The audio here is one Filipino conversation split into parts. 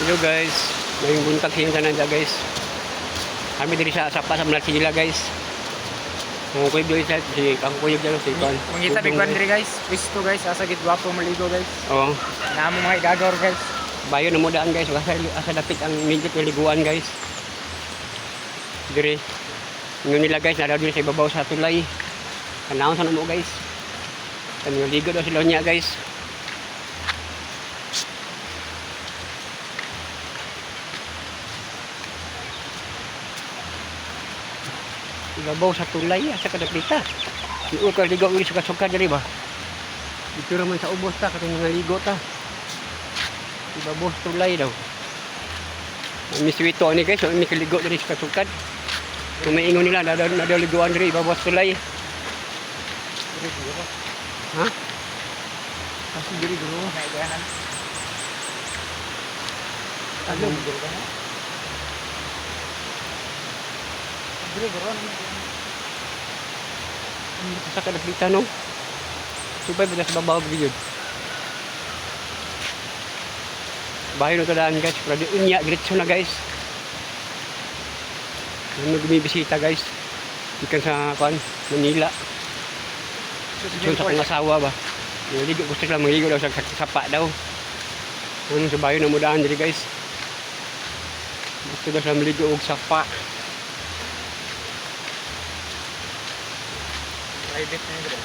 Hello guys, ngayong buntag sa tanan guys. Kami diri sa sapa sa Malasila guys. Ang kuy diri sa si ang kuy diri sa ikon. Mangita big one diri guys. Pwesto guys, asa gid gwapo maligo guys. Oh, Namo mga igagor guys. bayo na mo daan guys, asa dapit ang minjit nga liguan guys. Diri. Ngayon nila guys, nadaw diri sa ibabaw sa tulay. Kanahon sa namo guys. Kani ligo daw sila niya guys. Ibabaw sa tulay asa kadapita. Iu ka ligo uli suka-suka diri ba. Dito raman sa ubos ta katong mga ligo ta. Ibabaw sa tulay daw. Miswito ani guys, so mi kaligo diri suka-suka. Kung may ingon nila nadaw liguan diri ibabaw sa tulay. Ha? Kasi diri guro Naiganan. ano? Diri guro naman. Sa kadapita no. Supay ba sa babaw gyud. Bahay no tadaan guys, pero di unya diretso na guys. Ano gumibisita guys. Ikan sa kuan, Manila. So sa kong asawa ba. Naligo gusto sila mangligo daw sa sapa daw. Ano sa bahay na mudaan diri guys. Gusto daw sila maligo og sapa. Private na diri.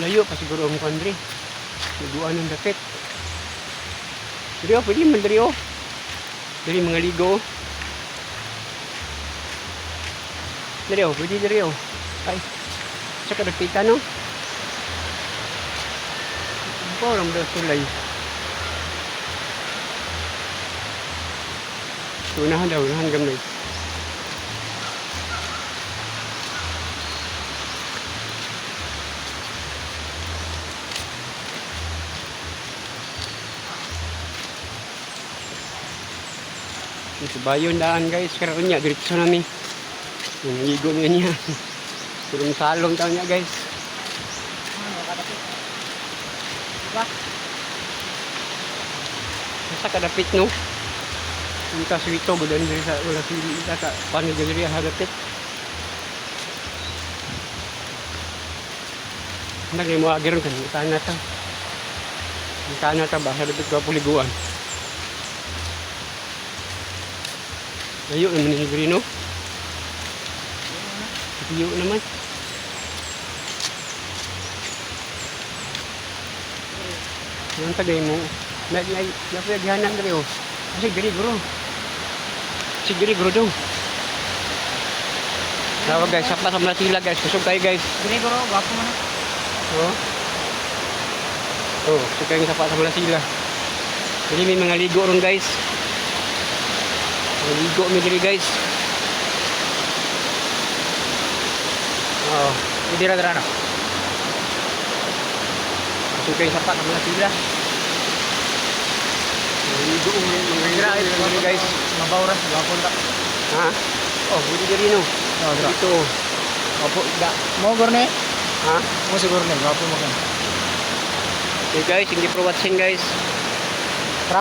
Layo pa siguro ang kuan diri. Liguan ng dapit. Diri oh, pwede man diri oh. Diri mga ligo. Diri oh, pwede diri oh. Ay. Sa kadapita no. Parang daw tulay. Unahan daw, unahan gamay. Sa bayon daan guys, karon niya diretso nami. Nangigo niya. Sulong salong taw niya guys. Diba? Sa kadapit no. Ang kaswito gudan diri sa wala sili sa paano diri hadapit. Nagay mo agiron kan tana ta. Tana ta ba sa dapit ko puliguan. Layo naman ni Grino. Layo naman. Yung tagay mo. Napagyanan dali oh. Kasi diri bro. Si diri bro daw. Tawag guys, sapa sa Malasila guys. Kusog kayo guys. Diri guro, gwapo man. Oh. Oh, kusog kayo sapa sa Malasila. Jadi may mga ligo ron guys. Mga ligo may diri guys. Oh, Diri ra na. kusog kayo sapa sa Malasila. Mga ligo mga diri guys. Mabawras gwapo ta. Ha? Oh, hindi diri no. Oh, dira. Ito. Opo, da. Mo gorne. Ha? Mo siguro ne, gwapo mo kan. Okay guys, thank you for watching guys.